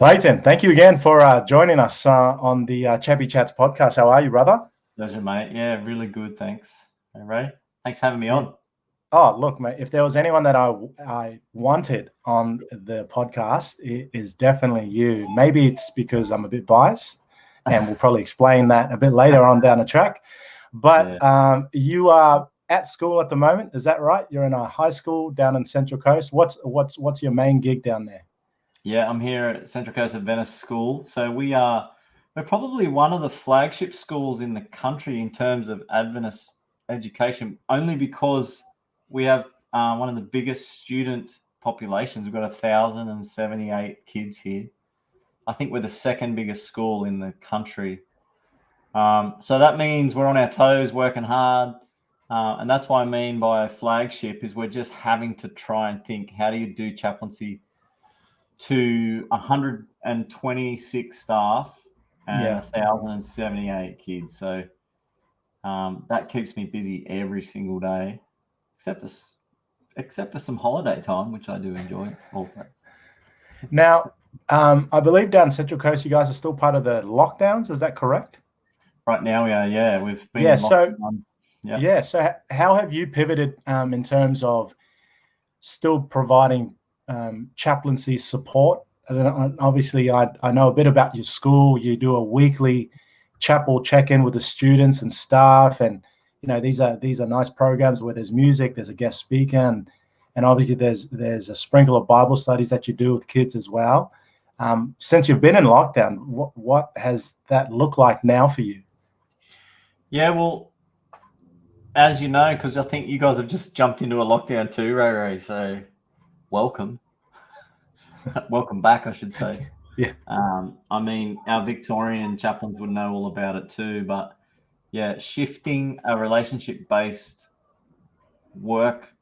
Leighton, thank you again for joining us on the Chappy Chats podcast. How are you, brother? Pleasure, mate. Yeah, really good. Thanks. Hey, Ray. Thanks for having me Yeah. on. Oh, look, mate, if there was anyone that I wanted on the podcast, it is definitely you. Maybe it's because I'm a bit biased, and we'll probably explain that a bit later on down the track. But you are at school at the moment, is that right? You're in a high school down in Central Coast. What's your main gig down there? Yeah, I'm here at Central Coast Adventist School. So we're probably one of the flagship schools in the country in terms of Adventist education, only because we have one of the biggest student populations. We've got 1,078 kids here. I think we're the second biggest school in the country. So that means we're on our toes, working hard. And that's what I mean by a flagship is we're just having to try and think, how do you do chaplaincy to 126 staff and 1,078 kids? So that keeps me busy every single day, except for some holiday time, which I do enjoy also. Now, I believe down Central Coast, you guys are still part of the lockdowns. Is that correct? Right now we are, yeah. We've been lockdown. So how have you pivoted in terms of still providing chaplaincy support? Obviously, I know a bit about your school. You do a weekly chapel check-in with the students and staff, and these are nice programs where there's music, there's a guest speaker, and obviously there's a sprinkle of Bible studies that you do with kids as well. Since you've been in lockdown, what has that looked like now for you? Yeah, well, as you know, because I think you guys have just jumped into a lockdown too, Ray. So welcome. Welcome back, I should say. Yeah. I mean, our Victorian chaplains would know all about it too, but yeah, shifting a relationship-based work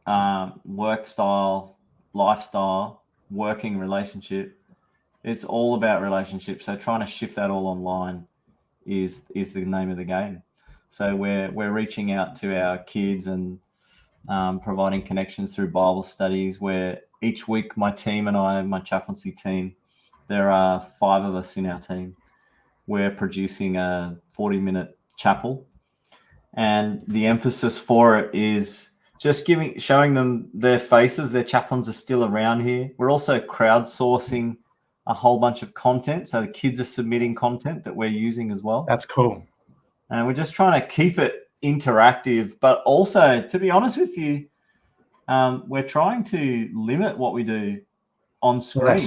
style, lifestyle, working relationship. It's all about relationships. So trying to shift that all online is the name of the game. So we're reaching out to our kids and providing connections through Bible studies, where each week my team and I, my chaplaincy team, there are 5 of us in our team. We're producing a 40-minute chapel, and the emphasis for it is just showing them their faces. Their chaplains are still around here. We're also crowdsourcing a whole bunch of content. So the kids are submitting content that we're using as well. That's cool. And we're just trying to keep it interactive, but also, to be honest with you, we're trying to limit what we do on screen.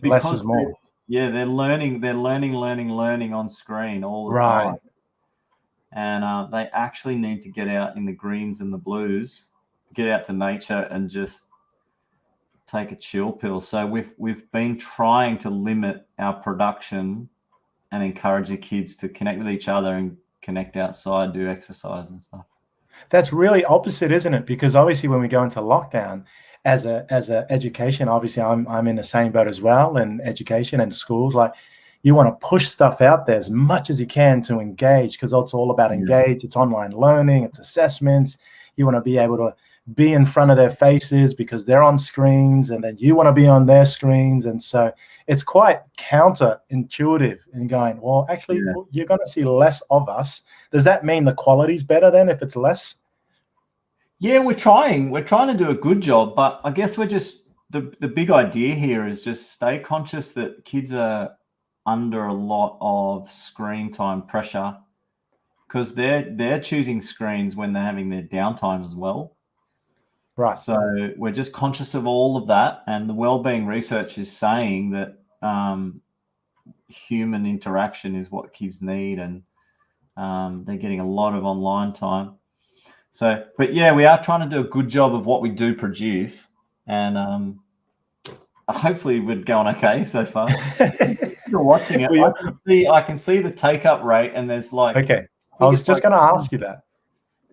Less is more. They're learning on screen all the time. And they actually need to get out in the greens and the blues, get out to nature and just take a chill pill. So we've been trying to limit our production and encourage the kids to connect with each other and connect outside, do exercise and stuff. That's really opposite, isn't it? Because obviously when we go into lockdown as a education, obviously I'm in the same boat as well, in education and schools, like you want to push stuff out there as much as you can to engage, because it's all about engage. It's online learning, it's assessments. You want to be able to be in front of their faces because they're on screens, and then you want to be on their screens. And so it's quite counterintuitive in going, well, actually, you're going to see less of us. Does that mean the quality's better then if it's less? Yeah, we're trying to do a good job, but I guess we're just, the big idea here is just stay conscious that kids are under a lot of screen time pressure, because they're choosing screens when they're having their downtime as well. Right. So we're just conscious of all of that, and the wellbeing research is saying that human interaction is what kids need, and they're getting a lot of online time. So, but yeah, we are trying to do a good job of what we do produce, and hopefully we're going okay so far. Still watching it. I can see the take-up rate, and there's like... Okay, I was just going to ask you that.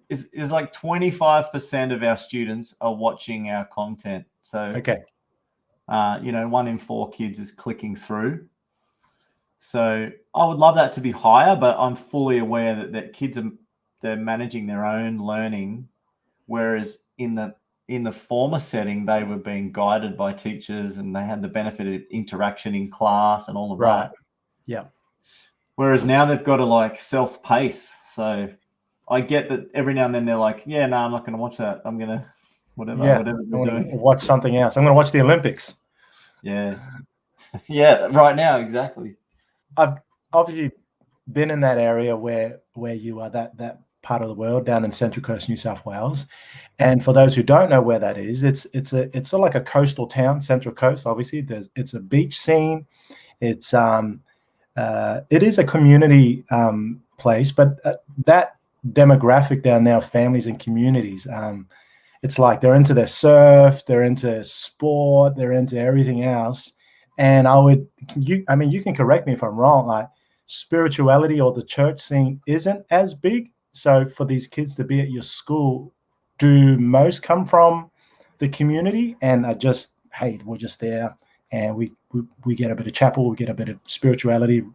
Is like 25% of our students are watching our content. So, okay, 1 in 4 kids is clicking through. So I would love that to be higher, but I'm fully aware that kids they're managing their own learning, whereas in the in the former setting, they were being guided by teachers and they had the benefit of interaction in class and all of Right. that. Yeah. Whereas now they've got to like self-pace. So I get that every now and then they're like, yeah, no, I'm not going to watch that. I'm going to whatever I'm they're going doing. to watch something else. I'm going to watch the Olympics. Yeah. Yeah, right now, exactly. I've obviously been in that area where you are, that part of the world down in Central Coast, New South Wales. And for those who don't know where that is, it's sort of like a coastal town, Central Coast. Obviously, it's a beach scene. It is a community place, but that demographic down there, families and communities, it's like they're into their surf, they're into sport, they're into everything else. And you can correct me if I'm wrong, like spirituality or the church scene isn't as big. So for these kids to be at your school, do most come from the community and are just, hey, we're just there and we get a bit of chapel, we get a bit of spirituality,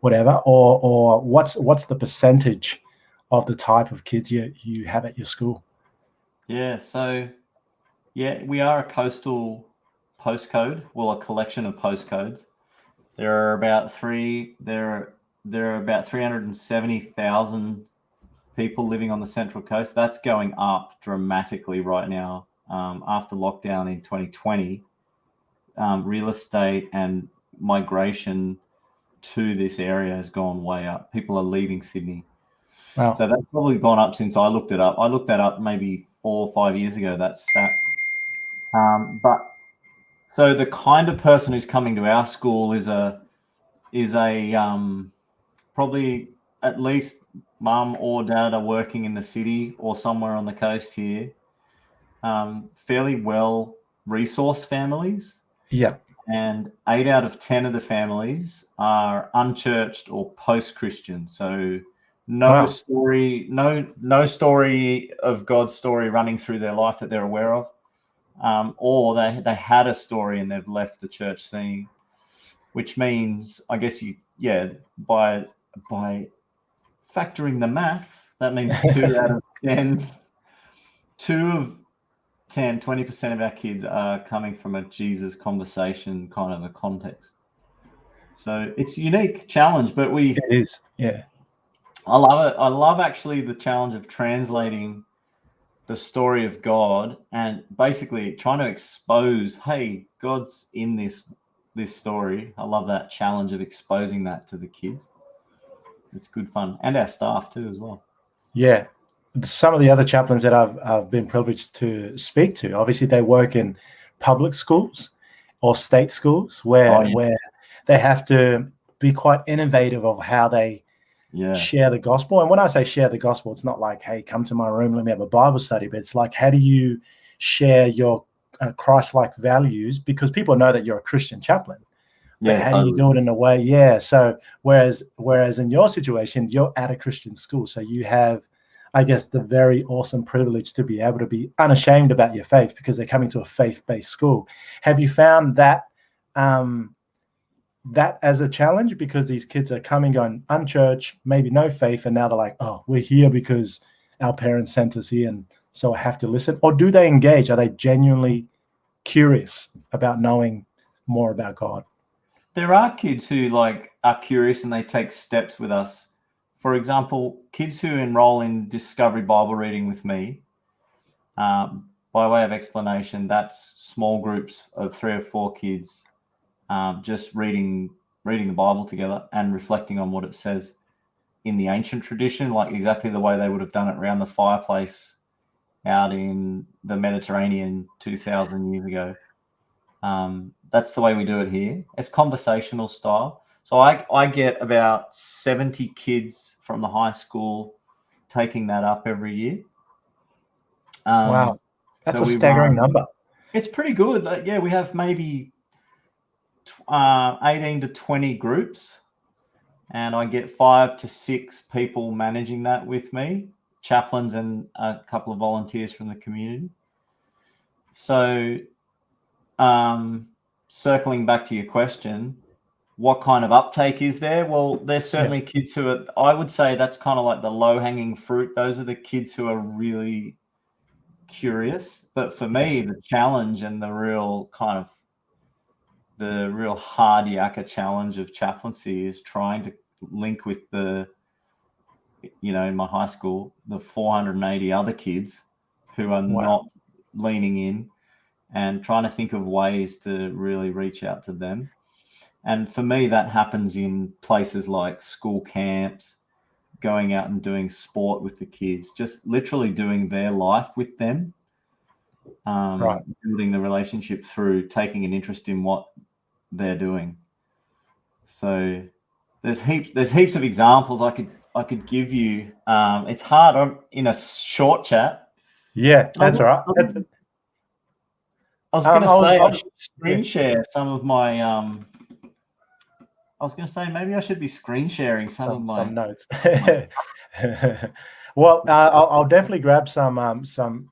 whatever, or what's the percentage of the type of kids you have at your school? Yeah, so yeah, we are a coastal postcode, well, a collection of postcodes. There are about 370,000 people living on the Central Coast. That's going up dramatically right now. After lockdown in 2020, real estate and migration to this area has gone way up. People are leaving Sydney. Wow. So that's probably gone up since I looked it up. I looked that up maybe 4 or 5 years ago, that stat. But so the kind of person who's coming to our school is a probably at least mum or dad are working in the city or somewhere on the coast here. Fairly well resourced families. Yeah. And 8 out of 10 of the families are unchurched or post-Christian. So no story of God's story running through their life that they're aware of. Or they had a story and they've left the church scene, which means, I guess by factoring the maths, that means 2 out of 10, 20% of our kids are coming from a Jesus conversation kind of a context. So it's a unique challenge, but it is. Yeah. I love it. I love actually the challenge of translating the story of God and basically trying to expose, hey, God's in this story. I love that challenge of exposing that to the kids. It's good fun, and our staff too as well. Yeah. Some of the other chaplains that I've been privileged to speak to, obviously they work in public schools or state schools where they have to be quite innovative of how they share the gospel. And when I say share the gospel, it's not like, hey, come to my room, let me have a Bible study, but it's like, how do you share your Christ-like values? Because people know that you're a Christian chaplain. But how do you do it in a way? Yeah. So whereas in your situation, you're at a Christian school. So you have, I guess, the very awesome privilege to be able to be unashamed about your faith because they're coming to a faith-based school. Have you found that that as a challenge? Because these kids are coming, going unchurched, maybe no faith, and now they're like, oh, we're here because our parents sent us here, and so I have to listen. Or do they engage? Are they genuinely curious about knowing more about God? There are kids who are curious and they take steps with us. For example, kids who enroll in Discovery Bible reading with me, by way of explanation, that's small groups of 3 or 4 kids just reading the Bible together and reflecting on what it says in the ancient tradition, like exactly the way they would have done it around the fireplace out in the Mediterranean 2,000 years ago. That's the way we do it here. It's conversational style. So I get about 70 kids from the high school taking that up every year. Wow. That's a staggering number. It's pretty good. We have maybe 18 to 20 groups, and I get 5 to 6 people managing that with me, chaplains and a couple of volunteers from the community. So circling back to your question, what kind of uptake is there? Well, there's certainly kids who are, I would say that's kind of like the low-hanging fruit. Those are the kids who are really curious. But for me, the challenge and the real hard yakka challenge of chaplaincy is trying to link with in my high school, the 480 other kids who are not leaning in, and trying to think of ways to really reach out to them. And for me, that happens in places like school camps, going out and doing sport with the kids, just literally doing their life with them, building the relationship through taking an interest in what they're doing. So there's heaps of examples I could give you. It's hard in a short chat. Yeah, that's all right. I was going to say I should screen share some of my. I was going to say maybe I should be screen sharing some notes. Well, I'll definitely grab some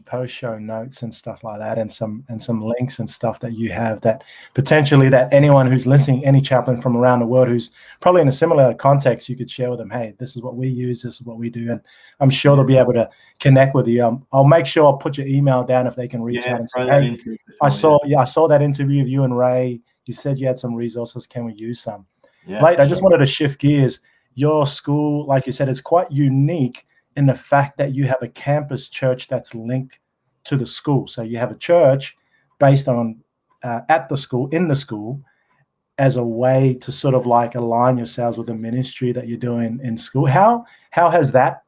post show notes and stuff like that, and some links and stuff that you have that potentially that anyone who's listening, any chaplain from around the world who's probably in a similar context, you could share with them. Hey, this is what we use. This is what we do, and I'm sure they'll be able to connect with you. I'll make sure I'll put your email down if they can reach out and say, hey, I saw that interview of you and Ray. You said you had some resources. Can we use some? Yeah, Leighton, I just wanted to shift gears. Your school, like you said, is quite unique in the fact that you have a campus church that's linked to the school. So you have a church based on at the school, in the school, as a way to sort of like align yourselves with the ministry that you're doing in school. How has that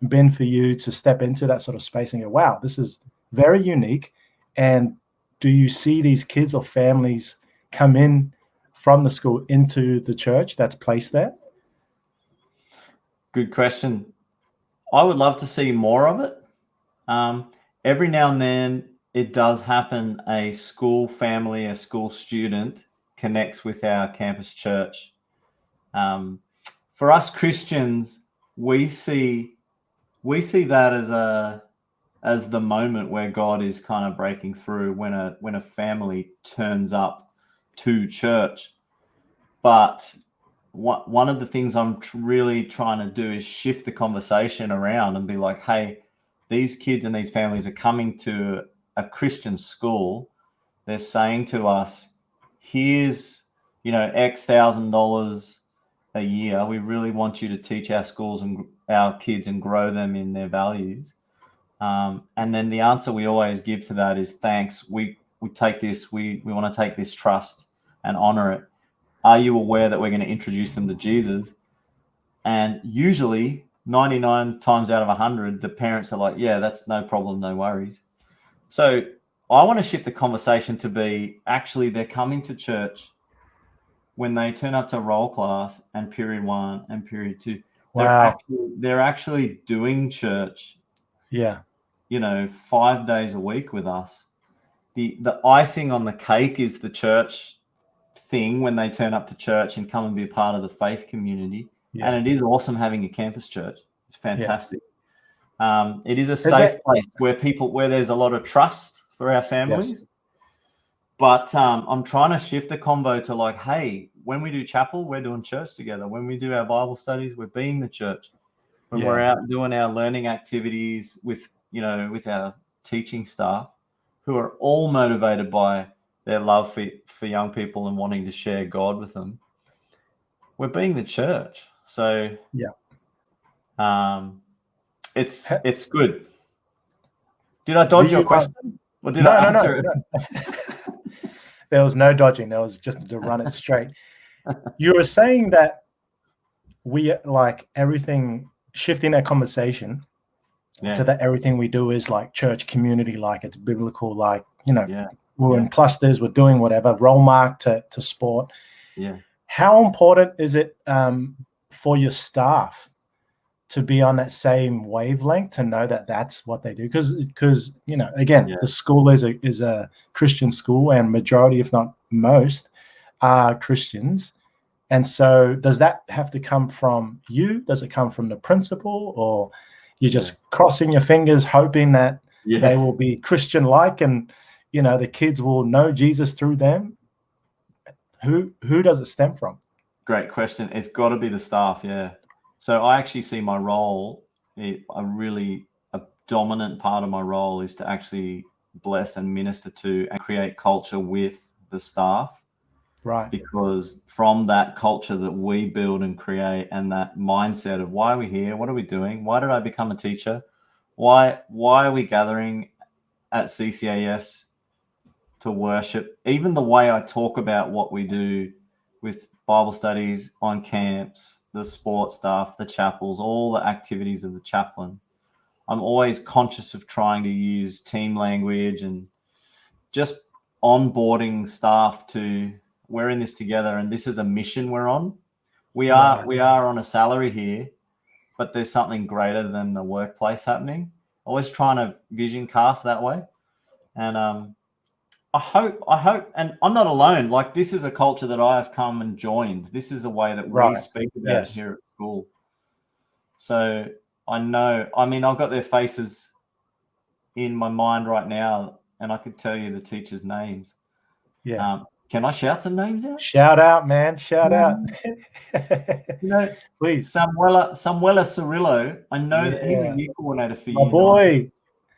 been for you to step into that sort of space and go, wow, this is very unique? And do you see these kids or families come in from the school into the church that's placed there? Good question. I would love to see more of it. Every now and then it does happen. A school family, a school student connects with our campus church. For us Christians, we see that as the moment where God is kind of breaking through when a family turns up to church. But one of the things I'm really trying to do is shift the conversation around and be like, hey, these kids and these families are coming to a Christian school. They're saying to us, here's, X $1,000 a year. We really want you to teach our schools and our kids and grow them in their values. And then the answer we always give to that is thanks. We take this, we want to take this trust and honor it. Are you aware that we're going to introduce them to Jesus? And usually 99 times out of 100, the parents are like, yeah, that's no problem, no worries. So I want to shift the conversation to be, actually, they're coming to church when they turn up to roll class and period 1 and period 2. Wow. They're actually doing church. Yeah. 5 days a week with us. The icing on the cake is the church thing when they turn up to church and come and be a part of the faith community. Yeah. And it is awesome having a campus church. It's fantastic. Yeah. It is a safe place where there's a lot of trust for our families. Yes. But I'm trying to shift the convo to like, hey, when we do chapel, we're doing church together. When we do our Bible studies, we're being the church. When we're out doing our learning activities with our teaching staff, who are all motivated by their love for young people and wanting to share God with them, we're being the church. So it's good. Did I dodge your question? Or did I answer it? No. There was no dodging. There was just to run it straight. You were saying that we like everything, shifting that conversation to that everything we do is like church community, like it's biblical, like, we're in clusters, we're doing whatever, role mark to sport. Yeah. How important is it for your staff to be on that same wavelength, to know that that's what they do? Because again, the school is a Christian school, and majority, if not most, are Christians. And so does that have to come from you? Does it come from the principal, or you're just crossing your fingers hoping that they will be Christian-like and the kids will know Jesus through them? Who does it stem from? Great question. It's got to be the staff. Yeah. So I actually see my role, a dominant part of my role is to actually bless and minister to and create culture with the staff. Right. Because from that culture that we build and create, and that mindset of why are we here? What are we doing? Why did I become a teacher? Why are we gathering at CCAS to worship? Even the way I talk about what we do with Bible studies on camps, the sports stuff, the chapels, all the activities of the chaplain, I'm always conscious of trying to use team language and just onboarding staff to, we're in this together and this is a mission we're on. We are on a salary here, but there's something greater than the workplace happening. Always trying to vision cast that way. And I hope, and I'm not alone. Like, this is a culture that I have come and joined. This is a way that we speak about it here at school. So I know, I mean, I've got their faces in my mind right now, and I could tell you the teachers' names. Yeah. Can I shout some names out? Shout out, man. Shout out. You know, Please. Samuela Cirillo, I know that he's a year coordinator for My you. boy.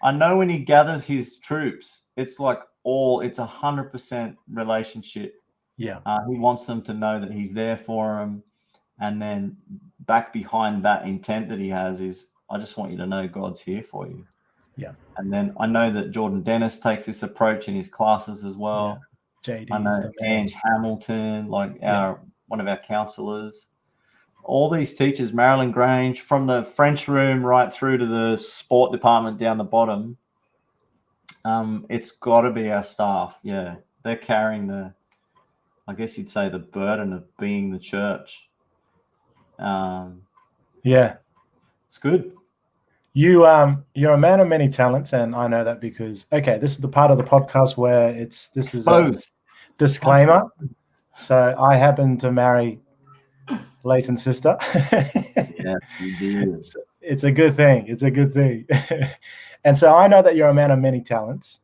I know when he gathers his troops, it's like it's 100% relationship. Yeah. He wants them to know that he's there for them. And then back behind that intent that he has is, I just want you to know God's here for you. Yeah. And then I know that Jordan Dennis takes this approach in his classes as well. Yeah. JD, I know Ange Hamilton, like one of our counselors. All these teachers, Marilyn Grange, from the French room right through to the sport department down the bottom. It's got to be our staff. Yeah, they're carrying I guess you'd say, the burden of being the church. Yeah, it's good. You're a man of many talents, and I know that because this is the part of the podcast where this is a disclaimer. So I happen to marry Leighton's sister. Yeah, you do. It's a good thing. It's a good thing. And so I know that you're a man of many talents.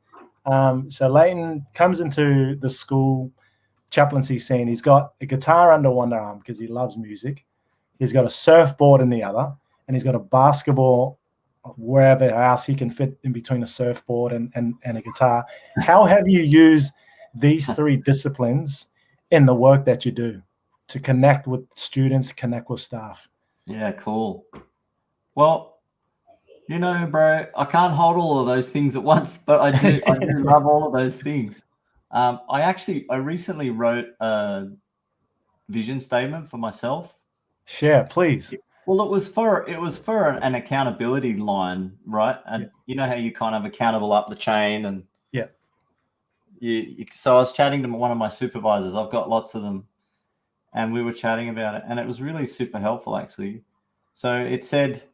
So Leighton comes into the school chaplaincy scene. He's got a guitar under one arm because he loves music. He's got a surfboard in the other, and he's got a basketball wherever else he can fit in between a surfboard and a guitar. How have you used these three disciplines in the work that you do to connect with students, connect with staff? Yeah, cool. Well, bro, I can't hold all of those things at once, but I do love all of those things. I recently wrote a vision statement for myself. Share, please. Well, it was for an accountability line, right? And you know how you kind of accountable up the chain, and so I was chatting to one of my supervisors. I've got lots of them, and we were chatting about it, and it was really super helpful, actually. So it said,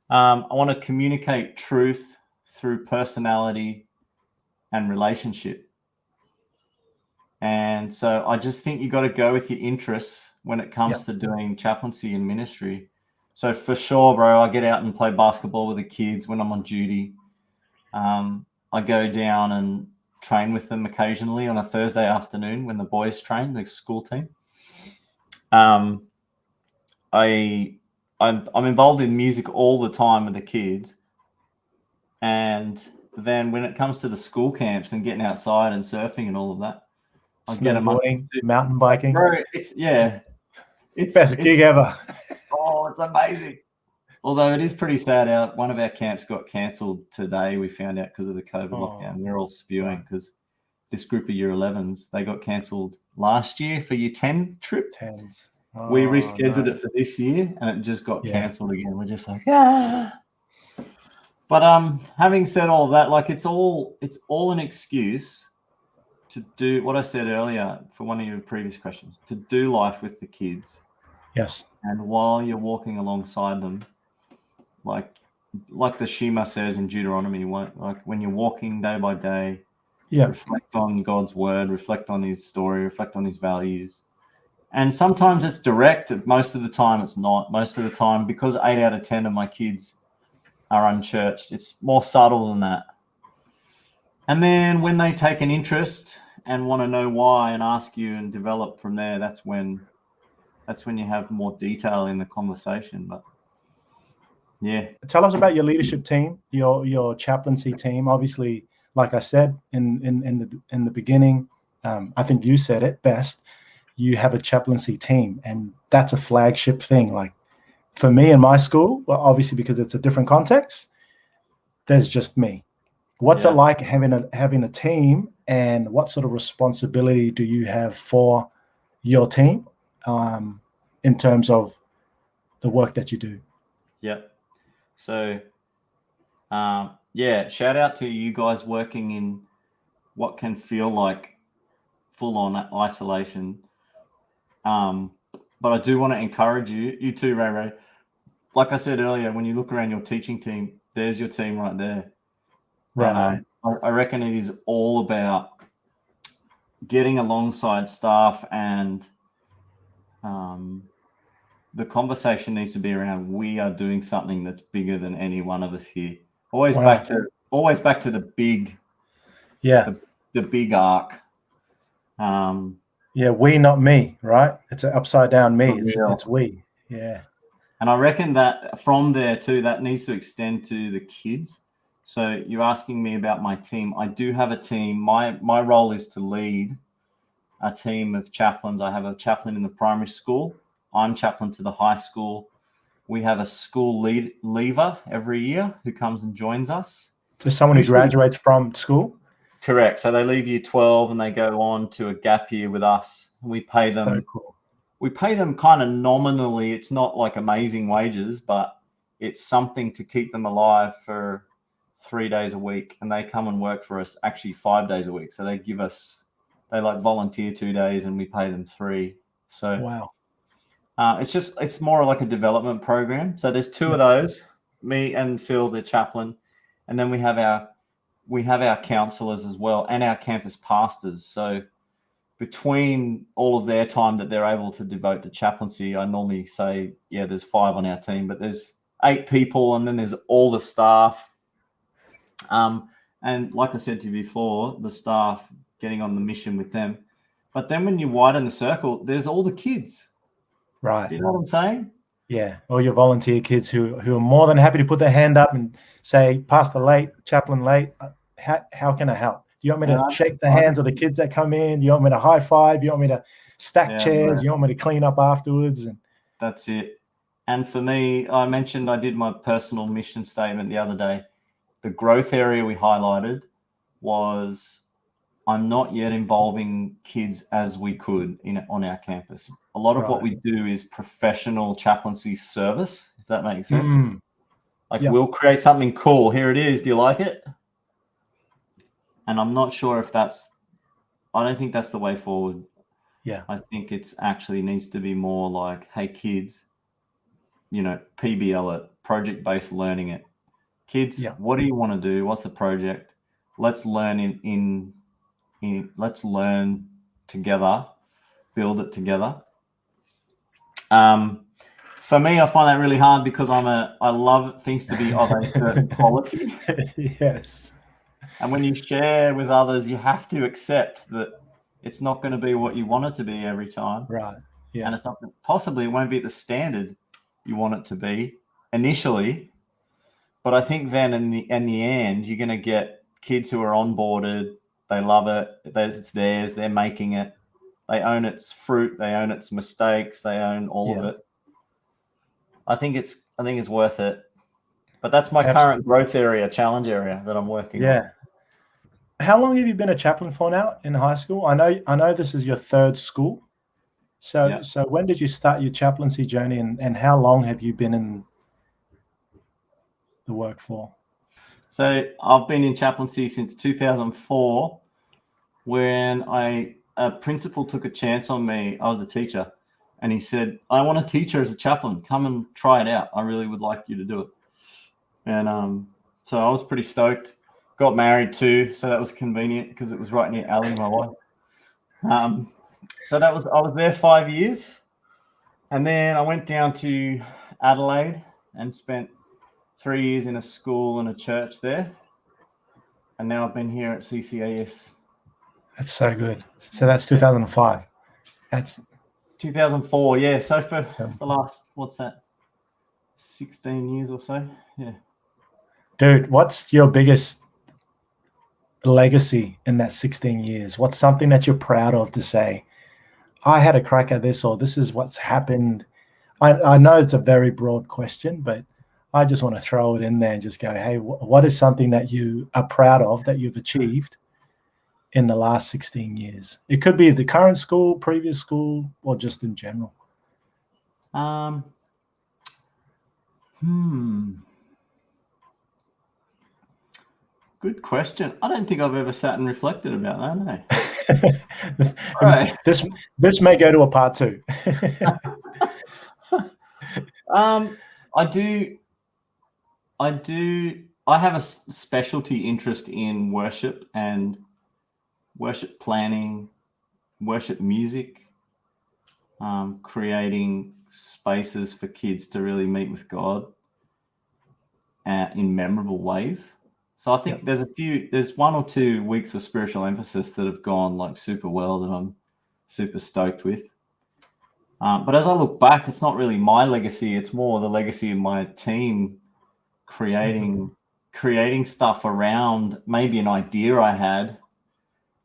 I want to communicate truth through personality and relationship. And so I just think you got to go with your interests when it comes to doing chaplaincy and ministry. So for sure, bro, I get out and play basketball with the kids when I'm on duty. I go down and train with them occasionally on a Thursday afternoon when the boys train, the school team. I'm involved in music all the time with the kids. And then when it comes to the school camps and getting outside and surfing and all of that, snowboarding, mountain biking. Bro, it's best gig ever. Oh, it's amazing. Although it is pretty sad. One of our camps got cancelled today. We found out because of the COVID lockdown. We're all spewing because this group of year 11s, they got cancelled last year for year 10 trip. 10s. We rescheduled it for this year, and it just got cancelled again. We're just like, yeah. But having said all of that, like it's all an excuse to do what I said earlier for one of your previous questions, to do life with the kids. Yes. And while you're walking alongside them, like the Shema says in Deuteronomy, like when you're walking day by day, reflect on God's word, reflect on his story, reflect on his values. And sometimes it's direct. Most of the time it's not. Most of the time, because 8 out of 10 of my kids are unchurched, it's more subtle than that. And then when they take an interest and want to know why and ask you and develop from there, that's when you have more detail in the conversation. But Yeah. Tell us about your leadership team, your chaplaincy team. Obviously, like I said in the beginning, I think you said it best. You have a chaplaincy team, and that's a flagship thing. Like for me in my school, well, obviously because it's a different context, there's just me. What's it like having a team, and what sort of responsibility do you have for your team in terms of the work that you do? Yeah. So, shout out to you guys working in what can feel like full-on isolation. But I do want to encourage you too, Ray. Like I said earlier, when you look around your teaching team, there's your team right there. Right. And I reckon it is all about getting alongside staff, and the conversation needs to be around, we are doing something that's bigger than any one of us here. Always back to the big, the big arc. We, not me, right? It's an upside down me. It's we. Yeah. And I reckon that from there too, that needs to extend to the kids. So you're asking me about my team. I do have a team. My role is to lead a team of chaplains. I have a chaplain in the primary school. I'm chaplain to the high school. We have a school leaver every year who comes and joins us. So someone who graduates from school? Correct. So they leave year 12 and they go on to a gap year with us. We pay them. So cool. We pay them kind of nominally. It's not like amazing wages, but it's something to keep them alive for 3 days a week. And they come and work for us actually 5 days a week. So they like volunteer 2 days and we pay them 3. So wow. It's more like a development program. So there's 2 of those, me and Phil, the chaplain, and then we have our counselors as well, and our campus pastors. So between all of their time that they're able to devote to chaplaincy, I normally say, there's 5 on our team, but there's 8 people, and then there's all the staff. And like I said to you before, the staff getting on the mission with them. But then when you widen the circle, there's all the kids. Right. Do you know what I'm saying? Yeah. All your volunteer kids who are more than happy to put their hand up and say, Pastor Leighton, Chaplain Leighton, how can I help? Do you want me to shake the hands of the kids that come in? Do you want me to high five? Do you want me to stack chairs? Do you want me to clean up afterwards? And that's it. And for me, I mentioned I did my personal mission statement the other day. The growth area we highlighted was, I'm not yet involving kids as we could on our campus. A lot of what we do is professional chaplaincy service, if that makes sense. We'll create something cool. Here it is. Do you like it? And I'm not sure if I don't think that's the way forward. Yeah. I think it's actually needs to be more like, hey, kids, PBL it, project-based learning it. Kids, what do you want to do? What's the project? Let's learn let's learn together, build it together. For me, I find that really hard because I love things to be of a certain quality. Yes. And when you share with others, you have to accept that it's not going to be what you want it to be every time. Right. Yeah. And it's not possibly it won't be the standard you want it to be initially. But I think then in the end, you're going to get kids who are onboarded. They love it. It's theirs. They're making it. They own its fruit. They own its mistakes. They own all of it. I think it's worth it. But that's my current growth area, challenge area that I'm working on. How long have you been a chaplain for now in high school? I know this is your 3rd school. So when did you start your chaplaincy journey, and how long have you been in the work for? So I've been in chaplaincy since 2004, when a principal took a chance on me. I was a teacher, and he said, I want a teacher as a chaplain. Come and try it out. I really would like you to do it. And so I was pretty stoked. Got married too, so that was convenient because it was right near Ali, my wife. So I was there 5 years, and then I went down to Adelaide and spent 3 years in a school and a church there, and now I've been here at CCAS. That's so good. So that's 2005. That's 2004, yeah. So for the last, what's that? 16 years or so. Yeah. Dude, what's your biggest legacy in that 16 years? What's something that you're proud of to say, I had a crack at this, or this is what's happened? I know it's a very broad question, but I just want to throw it in there and just go, hey, what is something that you are proud of that you've achieved in the last 16 years? It could be the current school, previous school, or just in general. Good question. I don't think I've ever sat and reflected about that, eh? Right. This may go to a part 2. I have a specialty interest in worship and worship planning, worship music, creating spaces for kids to really meet with God in memorable ways. So I think there's 1 or 2 weeks of spiritual emphasis that have gone like super well that I'm super stoked with. But as I look back, it's not really my legacy. It's more the legacy of my team creating stuff around maybe an idea I had,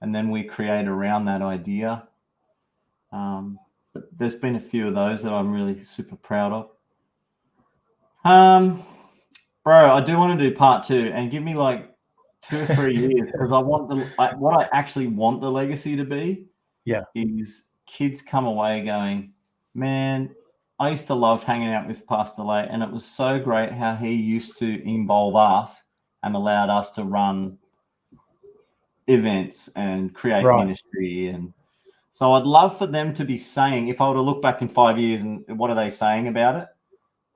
and then we create around that idea. But there's been a few of those that I'm really super proud of. Bro, I do want to do part 2 and give me like 2 or 3 years, because I want what I actually want the legacy to be. Yeah, is kids come away going, man, I used to love hanging out with Pastor Lay, and it was so great how he used to involve us and allowed us to run events and create ministry. And so I'd love for them to be saying, if I were to look back in 5 years and what are they saying about it,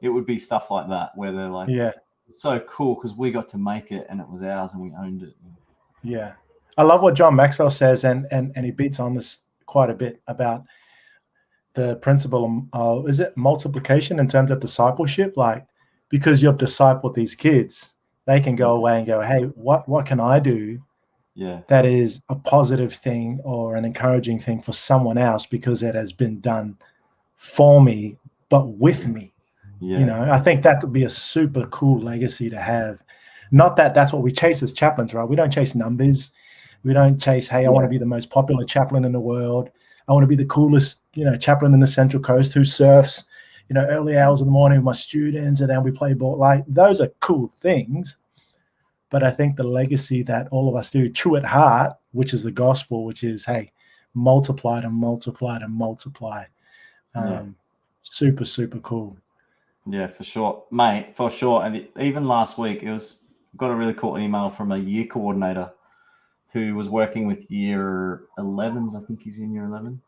it would be stuff like that, where they're like, yeah, it's so cool because we got to make it and it was ours and we owned it. Yeah. I love what John Maxwell says, and he beats on this quite a bit about the principle of, is it multiplication in terms of discipleship? Like, because you've discipled these kids, they can go away and go, hey, what can I do that is a positive thing or an encouraging thing for someone else, because it has been done for me, but with me. Yeah. You know, I think that would be a super cool legacy to have. Not that that's what we chase as chaplains, right? We don't chase numbers. We don't chase, hey, I want to be the most popular chaplain in the world. I want to be the coolest, chaplain in the Central Coast who surfs, early hours of the morning with my students, and then we play ball. Like, those are cool things. But I think the legacy that all of us do, true at heart, which is the gospel, which is, hey, multiply and multiply and multiply. Super, super cool. Yeah, for sure, mate, for sure. And even last week, got a really cool email from a year coordinator who was working with year 11s. I think he's in year 11.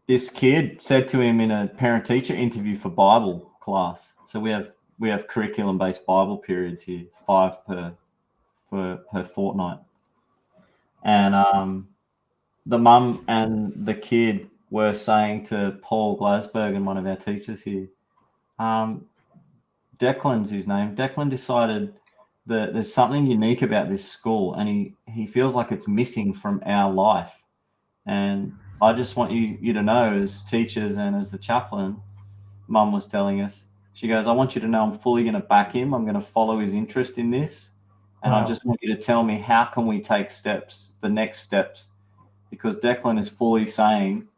This kid said to him in a parent-teacher interview for Bible class. So we have curriculum-based Bible periods here, 5 per fortnight. And the mum and the kid were saying to Paul Glasberg, one of our teachers here, Declan's his name. Declan decided that there's something unique about this school, and he feels like it's missing from our life. And I just want you to know, as teachers and as the chaplain, Mum was telling us, she goes, I want you to know I'm fully going to back him. I'm going to follow his interest in this. And I just want you to tell me, how can we take the next steps? Because Declan is fully saying,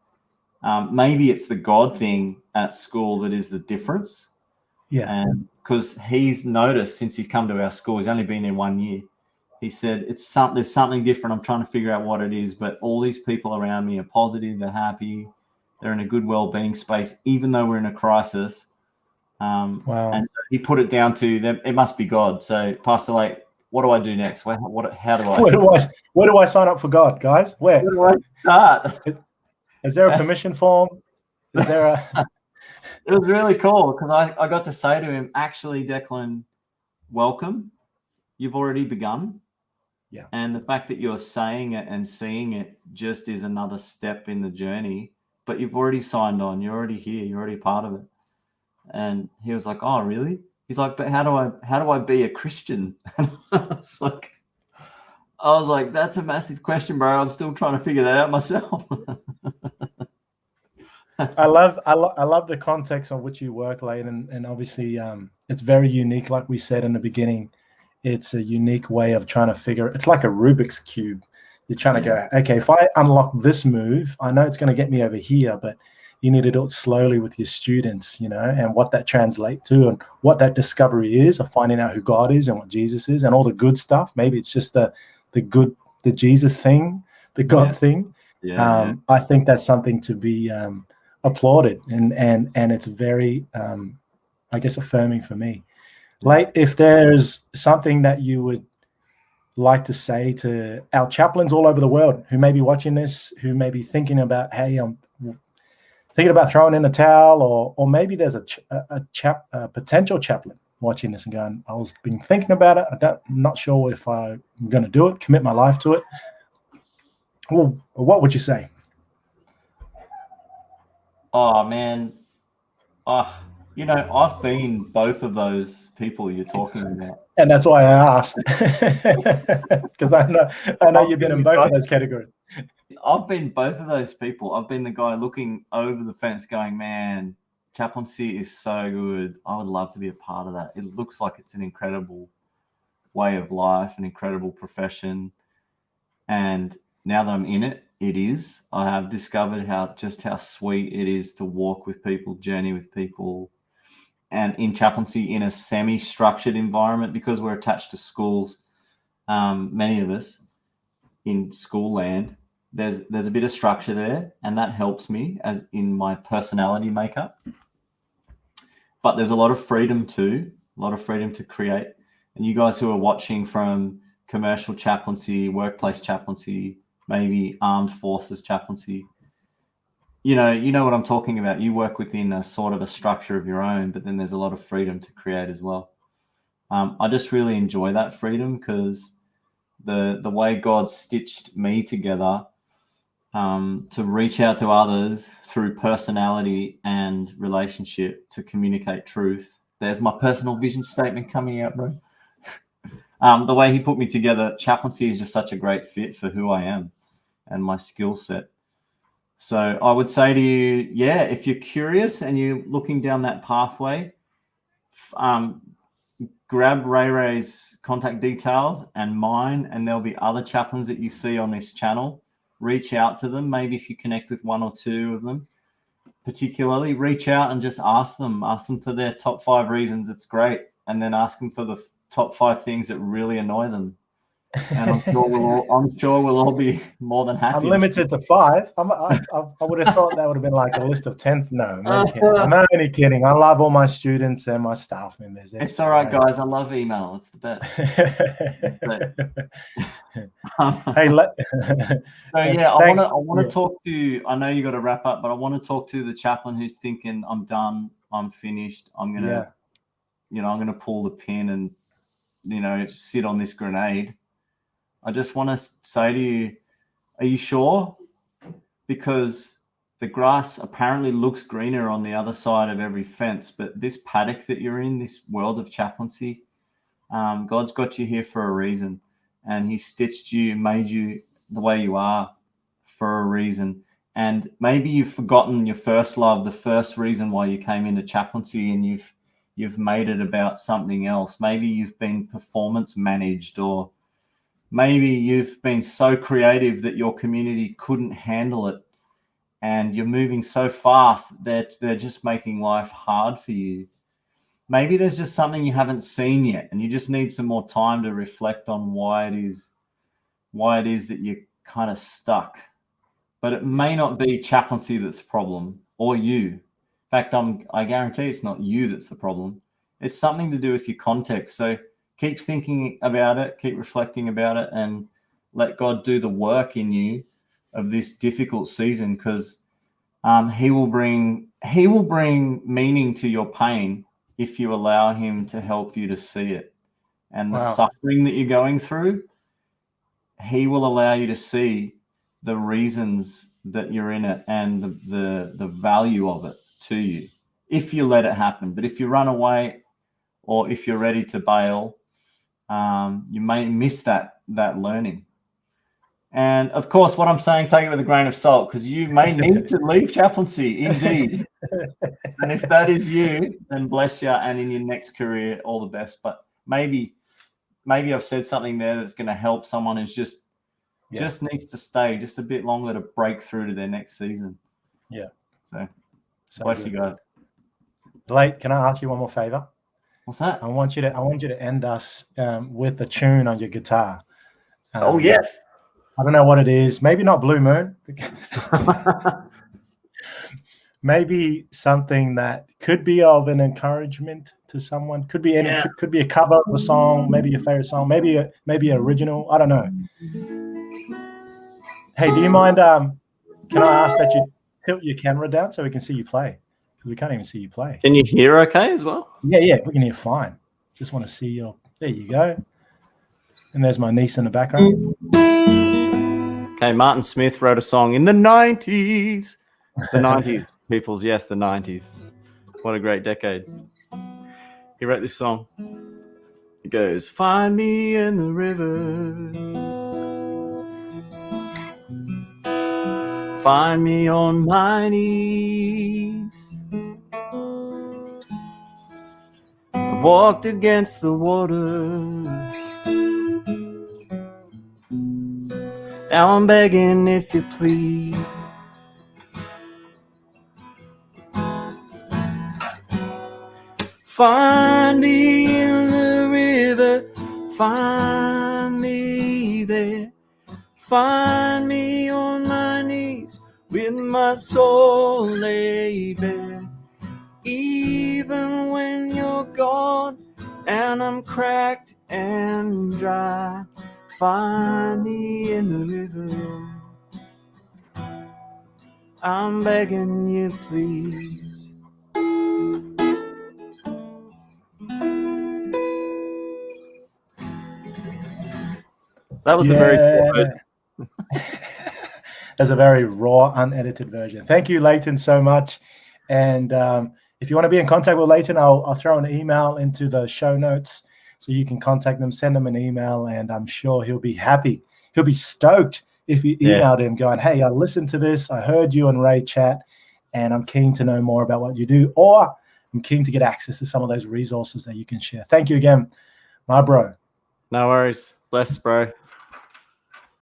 maybe it's the God thing at school that is the difference. Yeah. And because he's noticed since he's come to our school, he's only been there 1 year. He said, there's something different. I'm trying to figure out what it is, but all these people around me are positive, they're happy, they're in a good well-being space, even though we're in a crisis. Wow. And so he put it down to them. It must be God. So, Pastor Lake, what do I do next? How do I? Where do I sign up for God, guys? Where do I start? Is there a permission form? Is there a? It was really cool because I got to say to him, actually, Declan, welcome. You've already begun. Yeah. And the fact that you're saying it and seeing it just is another step in the journey. But you've already signed on. You're already here. You're already part of it. And he was like, "Oh, really?" He's like, "But how do I be a Christian?" And I was like, "That's a massive question, bro. I'm still trying to figure that out myself." I love the context of which you work, Leighton, and obviously it's very unique. Like we said in the beginning, it's a unique way of trying to figure. It's like a Rubik's cube. You're trying to go, okay, if I unlock this move, I know it's going to get me over here, but you need to do it slowly with your students, and what that translates to, and what that discovery is of finding out who God is and what Jesus is, and all the good stuff. Maybe it's just the Jesus thing, the God thing. I think that's something to be applauded, and it's very, I guess, affirming for me. Like, if there's something that you would like to say to our chaplains all over the world who may be watching this, who may be thinking about, hey, I'm thinking about throwing in a towel, or maybe there's a potential chaplain watching this and going, I was been thinking about it. I'm not sure if I'm going to do it, commit my life to it. Well, what would you say? Oh man, I've been both of those people you're talking about, and that's why I asked, because I know you've been in both of those categories. I've been both of those people. I've been the guy looking over the fence, going, "Man, chaplaincy is so good. I would love to be a part of that. It looks like it's an incredible way of life, an incredible profession." And now that I'm in it, it is. I have discovered how sweet it is to walk with people, journey with people. And in chaplaincy, in a semi-structured environment, because we're attached to schools, many of us in school land, there's a bit of structure there, and that helps me as in my personality makeup. But there's a lot of freedom too, a lot of freedom to create. And you guys who are watching from commercial chaplaincy, workplace chaplaincy, maybe armed forces chaplaincy, you know what I'm talking about. You work within a sort of a structure of your own, but then there's a lot of freedom to create as well. I just really enjoy that freedom, because the way God stitched me together to reach out to others through personality and relationship to communicate truth. There's my personal vision statement coming out, bro. The way he put me together, chaplaincy is just such a great fit for who I am and my skill set. So I would say to you, if you're curious and you're looking down that pathway, grab Ray Ray's contact details and mine, and there'll be other chaplains that you see on this channel. Reach out to them. Maybe if you connect with one or two of them, particularly, reach out and just ask them for their top 5 reasons it's great, and then ask them for the top 5 things that really annoy them. And I'm sure we'll all be more than happy. I'm limited to 5. I would have thought that would have been like a list of 10. No, I'm only kidding. I love all my students and my staff members. It's all right, guys. I love email. It's the best. I want to talk to. I know you got to wrap up, but I want to talk to the chaplain who's thinking, "I'm done. I'm finished. I'm gonna, I'm gonna pull the pin and, sit on this grenade." I just want to say to you, are you sure? Because the grass apparently looks greener on the other side of every fence, but this paddock that you're in, this world of chaplaincy, God's got you here for a reason, and he stitched you, made you the way you are for a reason. And maybe you've forgotten your first love, the first reason why you came into chaplaincy, and you've made it about something else. Maybe you've been performance managed, or maybe you've been so creative that your community couldn't handle it, and you're moving so fast that they're just making life hard for you. Maybe there's just something you haven't seen yet, and you just need some more time to reflect on why it is that you're kind of stuck. But it may not be chaplaincy that's the problem, or you. In fact, I guarantee it's not you that's the problem. It's something to do with your context. So keep thinking about it, keep reflecting about it, and let God do the work in you of this difficult season, because he will bring meaning to your pain if you allow him to help you to see it. And the suffering that you're going through, he will allow you to see the reasons that you're in it and the value of it to you, if you let it happen. But if you run away, or if you're ready to bail, you may miss that learning. And of course, what I'm saying, take it with a grain of salt, because you may need to leave chaplaincy, indeed. And if that is you, then bless you, and in your next career, all the best. But maybe I've said something there that's going to help someone who's just needs to stay just a bit longer to break through to their next season. Yeah. So bless you guys. Blake, can I ask you one more favor? What's that? I want you to end us with a tune on your guitar. Oh yes. I don't know what it is. Maybe not Blue Moon. Maybe something that could be of an encouragement to someone. Could be could be a cover of a song. Maybe your favorite song. Maybe original. I don't know. Hey, do you mind? Can I ask that you tilt your camera down so we can see you play? We can't even see you play. Can you hear okay as well? Yeah, we can hear fine. Just want to see your. There you go. And there's my niece in the background. Okay, Martin Smith wrote a song in the 90s. The 90s, peoples. Yes, the 90s. What a great decade. He wrote this song. It goes, find me in the river. Find me on my knees. I've walked against the water. Now I'm begging if you please. Find me in the river, find me there. Find me on my knees with my soul laid bare. Even when you're gone and I'm cracked and dry, find me in the river. I'm begging you, please. That was a very good. That's a very raw, unedited version. Thank you, Leighton, so much. And if you want to be in contact with Leighton, I'll throw an email into the show notes so you can contact them, send him an email, and I'm sure he'll be happy. He'll be stoked if you emailed him going, hey, I listened to this, I heard you and Ray chat, and I'm keen to know more about what you do, or I'm keen to get access to some of those resources that you can share. Thank you again, my bro. No worries. Bless, bro.